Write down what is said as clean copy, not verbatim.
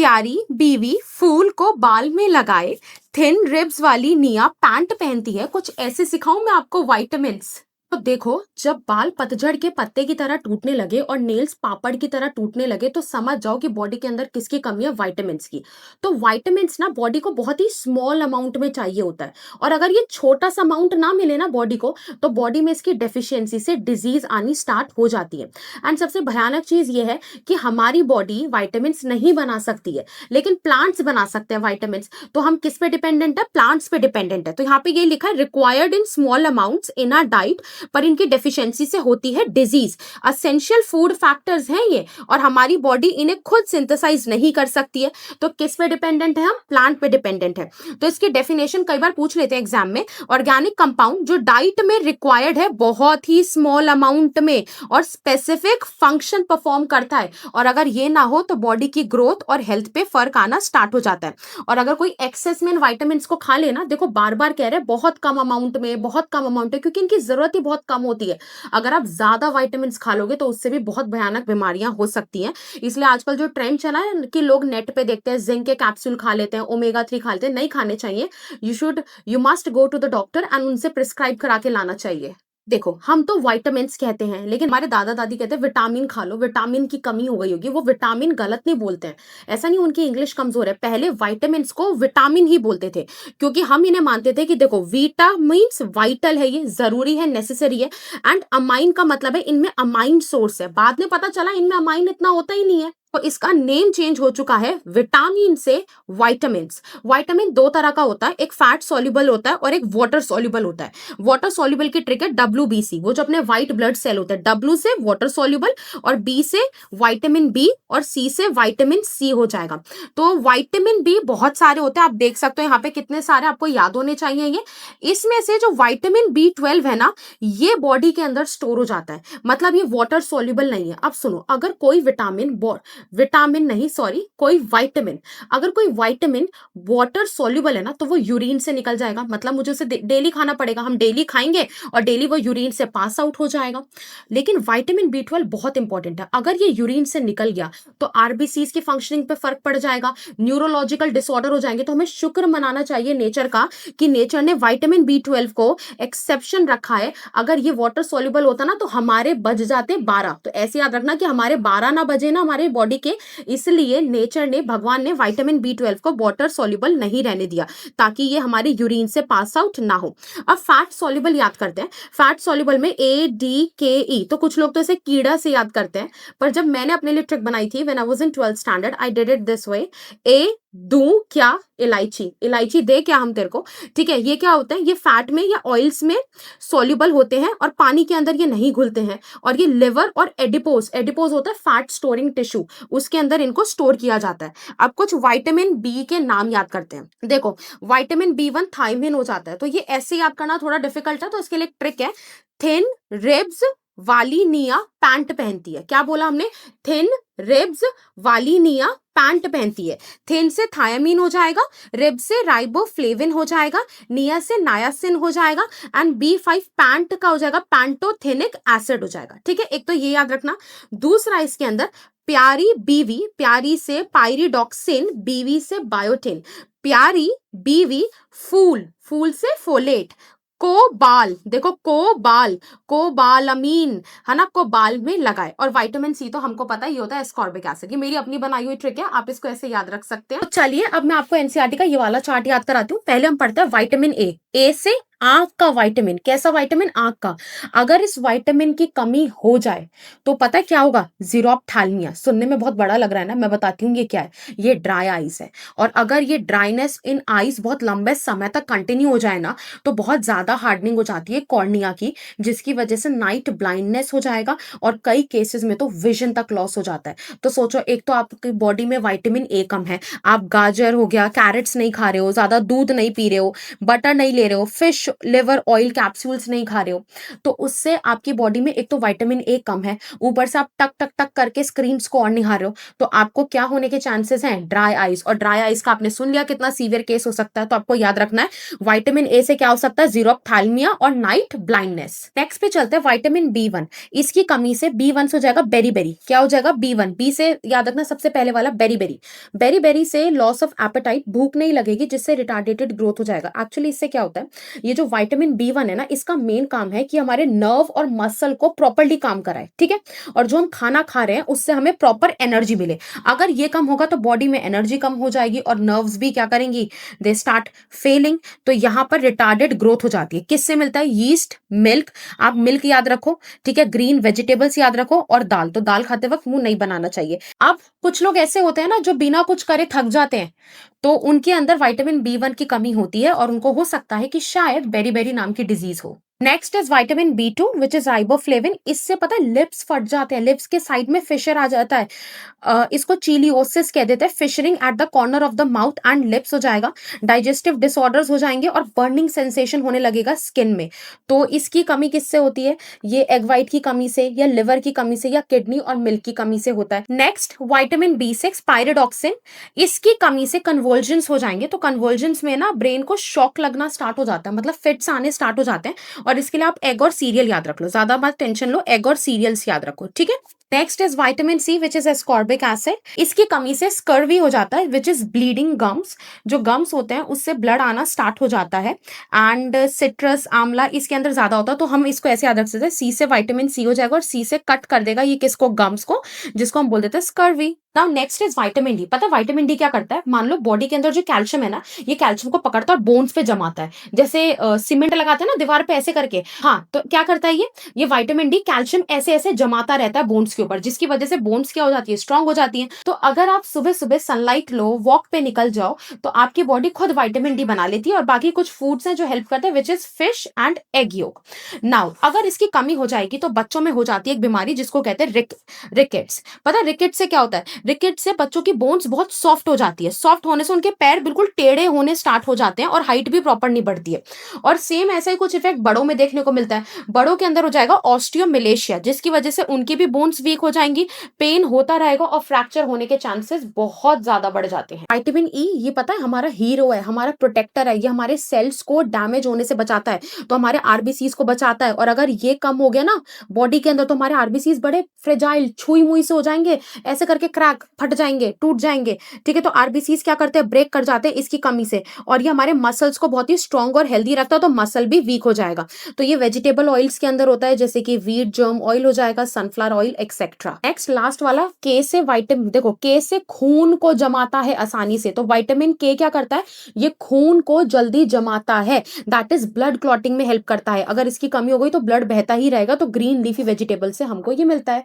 प्यारी बीवी फूल को बाल में लगाए, थिन रिब्स वाली निया पैंट पहनती है। कुछ ऐसे सिखाऊं मैं आपको वाइटामिन्स। तो देखो, जब बाल पतझड़ के पत्ते की तरह टूटने लगे और नेल्स पापड़ की तरह टूटने लगे तो समझ जाओ कि बॉडी के अंदर किसकी कमी है, वाइटामिन्स की। तो वाइटामिन्स ना बॉडी को बहुत ही स्मॉल अमाउंट में चाहिए होता है, और अगर ये छोटा सा अमाउंट ना मिले ना बॉडी को, तो बॉडी में इसकी डेफिशिएंसी से डिजीज आनी स्टार्ट हो जाती है। एंड सबसे भयानक चीज ये है कि हमारी बॉडी वाइटामिन्स नहीं बना सकती है, लेकिन प्लांट्स बना सकते हैं वाइटामिन्स। तो हम किस पे डिपेंडेंट है? प्लांट्स पे डिपेंडेंट है। तो यहाँ पे ये लिखा है required in small amounts in our diet, पर इनकी डेफिशिएंसी से होती है डिजीज। असेंशियल फूड फैक्टर्स हैं ये, और हमारी बॉडी इन्हें खुद सिंथेसाइज नहीं कर सकती है। तो किस पे डिपेंडेंट है? हम प्लांट पे डिपेंडेंट है। तो इसकी डेफिनेशन कई बार पूछ लेते हैं एग्जाम में। ऑर्गेनिक कंपाउंड जो डाइट में रिक्वायर्ड है बहुत ही स्मॉल अमाउंट में और स्पेसिफिक फंक्शन परफॉर्म करता है, और अगर ये ना हो तो बॉडी की ग्रोथ और हेल्थ पे फर्क आना स्टार्ट हो जाता है। और अगर कोई एक्सेस में वाइटामिन को खा लेना, देखो बार बार कह रहे हैं बहुत कम अमाउंट में, बहुत कम अमाउंट है, क्योंकि इनकी जरूरत ही बहुत कम होती है। अगर आप ज्यादा वाइटामिन खा लोगे तो उससे भी बहुत भयानक बीमारियां हो सकती हैं। इसलिए आजकल जो ट्रेंड चला है कि लोग नेट पे देखते हैं, जिंक के कैप्सूल खा लेते हैं, ओमेगा 3 खा लेते हैं, नहीं खाने चाहिए। You must go to the doctor and उनसे प्रिस्क्राइब करा के लाना चाहिए। देखो, हम तो विटामिन्स कहते हैं, लेकिन हमारे दादा दादी कहते हैं विटामिन खा लो, विटामिन की कमी हो गई होगी। वो विटामिन गलत नहीं बोलते हैं, ऐसा नहीं उनकी इंग्लिश कमजोर है। पहले विटामिन्स को विटामिन ही बोलते थे, क्योंकि हम इन्हें मानते थे कि देखो विटामिन्स वाइटल है, ये जरूरी है, नेसेसरी है। एंड अमाइन का मतलब है इनमें अमाइन सोर्स है। बाद में पता चला इनमें अमाइन इतना होता ही नहीं है, तो इसका नेम चेंज हो चुका है विटामिन से वाइटामिन्स। विटामिन दो तरह का होता है, एक फैट सॉल्युबल होता है और एक वाटर सॉल्युबल होता है। वाटर सॉल्युबल की ट्रिक है WBC, वो जो अपने व्हाइट ब्लड सेल होते हैं, W से वाटर सॉल्युबल और B से विटामिन बी और C से विटामिन सी हो जाएगा। तो विटामिन बी बहुत सारे होते हैं, आप देख सकते हो यहाँ पे कितने सारे आपको याद होने चाहिए ये। इसमें से जो विटामिन B12 है ना, ये बॉडी के अंदर स्टोर हो जाता है, मतलब ये वाटर सॉल्युबल नहीं है। अब सुनो, अगर कोई कोई विटामिन, अगर कोई विटामिन वाटर सॉल्युबल है ना, तो वो यूरिन से निकल जाएगा, मतलब मुझे उसे डेली खाना पड़ेगा। हम डेली खाएंगे और डेली वो यूरिन से पास आउट हो जाएगा। लेकिन विटामिन B12 बहुत इंपॉर्टेंट है। अगर ये यूरिन से निकल गया तो आरबीसीज की फंक्शनिंग पे फर्क पड़ जाएगा, न्यूरोलॉजिकल डिसऑर्डर हो जाएंगे। तो हमें शुक्र मनाना चाहिए नेचर का कि नेचर ने विटामिन B12 को एक्सेप्शन रखा है। अगर ये वाटर सॉल्युबल होता ना तो हमारे बज जाते 12। तो ऐसे याद रखना कि हमारे 12 ना बजे ना हमारे बॉडी के, इसलिए नेचर ने, भगवान ने विटामिन B12 को वाटर सॉल्युबल नहीं रहने दिया, ताकि ये हमारे यूरिन से पास आउट ना हो। अब फैट सॉल्युबल याद करते हैं। फैट सॉल्युबल में ADKE, तो कुछ लोग तो इसे कीड़ा से याद करते हैं, पर जब मैंने अपने लिए ट्रिक बनाई थी when I was in 12th standard, I did it this way. ए दूं क्या इलायची, इलायची दे क्या हम तेरे को, ठीक है। ये क्या होता है? ये फैट में या ऑयल्स में सॉल्युबल होते हैं और पानी के अंदर ये नहीं घुलते हैं, और ये लिवर और एडिपोज, एडिपोज होता है फैट स्टोरिंग टिश्यू, उसके अंदर इनको स्टोर किया जाता है। अब कुछ विटामिन बी के नाम याद करते हैं। देखो, विटामिन B1 थायमिन हो जाता है, तो ये ऐसे याद करना थोड़ा डिफिकल्ट है, तो इसके लिए एक ट्रिक है। थिन रिब्स वाली निया पैंट पहनती है। क्या बोला हमने? थिन रिब्स वाली निया पैंट पहनती है। थिन से थायमिन हो जाएगा, रिब से राइबोफ्लेविन हो जाएगा, निया से नायासिन हो जाएगा, एंड B5 पैंट का हो जाएगा पैंटोथेनिक एसिड हो जाएगा। ठीक है, एक तो ये याद रखना। दूसरा इसके अंदर प्यारी बीवी, प्यारी से पायरिडॉक्सिन, बीवी से बायोटिन, प्यारी बीवी फूल, फूल से फोलेट, कोबाल, देखो कोबाल, कोबालामीन है ना, कोबाल में लगाए। और विटामिन C तो हमको पता ही होता है एस्कॉर्बिक एसिड। ये मेरी अपनी बनाई हुई ट्रिक है, आप इसको ऐसे याद रख सकते हैं। तो चलिए अब मैं आपको एनसीईआरटी का ये वाला चार्ट याद कराती हूँ। पहले हम पढ़ते हैं विटामिन ए से आंख का विटामिन। कैसा विटामिन? आंख का। अगर इस विटामिन की कमी हो जाए तो पता है क्या होगा? ज़ीरोप्थैल्मिया। सुनने में बहुत बड़ा लग रहा है ना, मैं बताती हूँ ये क्या है। ये ड्राई आइज है, और अगर ये ड्राइनेस इन आइज बहुत लंबे समय तक कंटिन्यू हो जाए ना, तो बहुत ज्यादा हार्डनिंग हो जाती है कॉर्निया की, जिसकी वजह से नाइट ब्लाइंडनेस हो जाएगा, और कई केसेस में तो विजन तक लॉस हो जाता है। तो सोचो, एक तो आपकी बॉडी में विटामिन ए कम है, आप गाजर हो गया, कैरेट्स नहीं खा रहे हो, ज्यादा दूध नहीं पी रहे हो, बटर नहीं ले रहे हो, फिश लिवर ऑयल कैप्सूल्स नहीं खा रहे हो, तो उससे आपकी बॉडी में एक तो विटामिन ए कम है, ऊपर से आप टक, टक, टक करके स्क्रीन्स को और निहार रहे हो, तो आपको क्या होने के चांसेस हैं? Dry eyes. और ड्राई आईज़ का आपने सुन लिया कितना सीवियर केस हो सकता है, तो आपको याद रखना है विटामिन ए से क्या हो सकता है? ज़ीरोफ्थैल्मिया और नाइट ब्लाइंडनेस। नेक्स्ट पे चलते हैं विटामिन बी1। इसकी कमी से बी1 से हो जाएगा बेरी-बेरी। क्या हो जाएगा? बी1, बी से याद रखना सबसे पहले वाला बेरी-बेरी। बेरी-बेरी से लॉस ऑफ एपेटाइट, भूख नहीं लगेगी, जिससे रिटार्डेटेड ग्रोथ हो जाएगा। एक्चुअली इससे क्या होता है, ये जो विटामिन बी1 है ना, इसका मेन काम है कि हमारे नर्व और मसल को प्रॉपर्ली काम कराए, ठीक है? और जो हम खाना खा रहे हैं उससे हमें प्रॉपर एनर्जी मिले। अगर ये कम होगा तो बॉडी में एनर्जी कम हो जाएगी और नर्व्स भी क्या करेंगी? They start failing. तो यहाँ पर रिटार्डेड ग्रोथ हो जाती है। किससे मिलता है? Yeast, milk. आप मिल्क याद रखो, ठीक है? ग्रीन वेजिटेबल्स याद रखो और दाल। तो दाल खाते वक्त मुंह नहीं बनाना चाहिए। अब कुछ लोग ऐसे होते हैं ना जो बिना कुछ करे थक जाते हैं, तो उनके अंदर विटामिन बी1 की कमी होती है और उनको हो सकता है कि शायद बेरी-बेरी नाम की डिजीज हो। Next is vitamin बी2 which is riboflavin. इससे पता है लिप्स फट जाते हैं, लिप्स के साइड में फिशर आ जाता है। इसको चिलियोसिस कह देते हैं, fissuring at the corner of the mouth and lips हो जाएगा। डाइजेस्टिव डिसऑर्डर्स हो जाएंगे और बर्निंग सेंसेशन होने लगेगा स्किन में। तो इसकी कमी किससे होती है? ये एग व्हाइट की कमी से या लिवर की कमी से या किडनी और मिल्क की कमी से होता है। Next vitamin B6 pyridoxine. इसकी कमी से कन्वर्जेंस हो जाएंगे। तो कन्वर्जेंस में ना ब्रेन को शॉक लगना स्टार्ट हो जाता है, मतलब फिट्स आने स्टार्ट हो जाते हैं। और इसके लिए आप एग और सीरियल याद रख लो, ज्यादा मत टेंशन लो, एग और सीरियल्स याद रखो, ठीक है? Next is vitamin C which is ascorbic acid. इसकी कमी से स्कर्वी हो जाता है विच इज ब्लीडिंग गम्स। जो गम्स होते हैं उससे ब्लड आना स्टार्ट हो जाता है। एंड सिट्रस आंवला इसके अंदर ज्यादा होता है, तो हम इसको ऐसे याद रख सकते हैं, सी से विटामिन सी हो जाएगा और सी से कट कर देगा ये किसको? गम्स को, जिसको हम बोल देते हैं scurvy. Now next is vitamin D. पता है विटामिन डी क्या करता है? मान लो बॉडी के अंदर जो कैल्शियम है ना, ये कैल्शियम को पकड़ता है और बोन्स पे जमाता है। जैसे सीमेंट लगाते हैं ना दीवार पे ऐसे करके, हाँ, तो क्या करता है ये विटामिन डी कैल्शियम ऐसे ऐसे जमाता रहता है बोन्स के ऊपर, जिसकी वजह से बोन्स क्या हो जाती है? स्ट्रांग हो जाती है। तो अगर आप सुबह सुबह सनलाइट लो, वॉक पे निकल जाओ, तो आपकी बॉडी खुद विटामिन डी बना लेती है। और बाकी कुछ फूड्स हैं जो हेल्प करते हैं which is fish and egg yolk. Now अगर इसकी कमी हो जाएगी तो बच्चों में हो जाती है एक बीमारी जिसको कहते हैं रिकेट्स। पता है रिकेट्स से क्या होता है? रिकेट्स से बच्चों की बोन्स बहुत सॉफ्ट हो जाती है। सॉफ्ट होने से उनके पैर बिल्कुल टेढ़े होने स्टार्ट हो जाते हैं और हाइट भी प्रॉपर नहीं बढ़ती है। और सेम ऐसा ही कुछ इफेक्ट बड़ों में देखने को मिलता है। बड़ों के अंदर हो जाएगा ऑस्टियोमिलेशिया, जिसकी वजह से उनकी भी बोन्स वीक हो जाएंगी, पेन होता रहेगा और फ्रैक्चर होने के चांसेस बहुत ज्यादा बढ़ जाते हैं। विटामिन ई ये पता है हमारा हीरो है, हमारा प्रोटेक्टर है। ये हमारे सेल्स को डैमेज होने से बचाता है, तो हमारे आरबीसीज को बचाता है। और अगर ये कम हो गया ना बॉडी के अंदर, तो हमारे आरबीसीज बड़े फ्रेजाइल छुई मुई से हो जाएंगे, ऐसे करके क्रैक फट जाएंगे, टूट जाएंगे, ठीक है? तो आरबीसीज क्या करते हैं? ब्रेक कर जाते हैं इसकी कमी से। और ये हमारे मसल्स को बहुत ही स्ट्रॉन्ग और हेल्दी रखता है, तो मसल भी वीक हो जाएगा। तो ये वेजिटेबल ऑयल्स के अंदर होता है, जैसे कि व्हीट जर्म ऑयल हो जाएगा, sunflower oil etcetera. Next last वाला के से विटामिन, देखो के से खून को जमाता है आसानी से, तो विटामिन के क्या करता है? ये खून को जल्दी जमाता है, दैट इज ब्लड क्लॉटिंग में हेल्प करता है। अगर इसकी कमी हो गई तो ब्लड बहता ही रहेगा। तो ग्रीन लीफी वेजिटेबल से हमको ये मिलता है।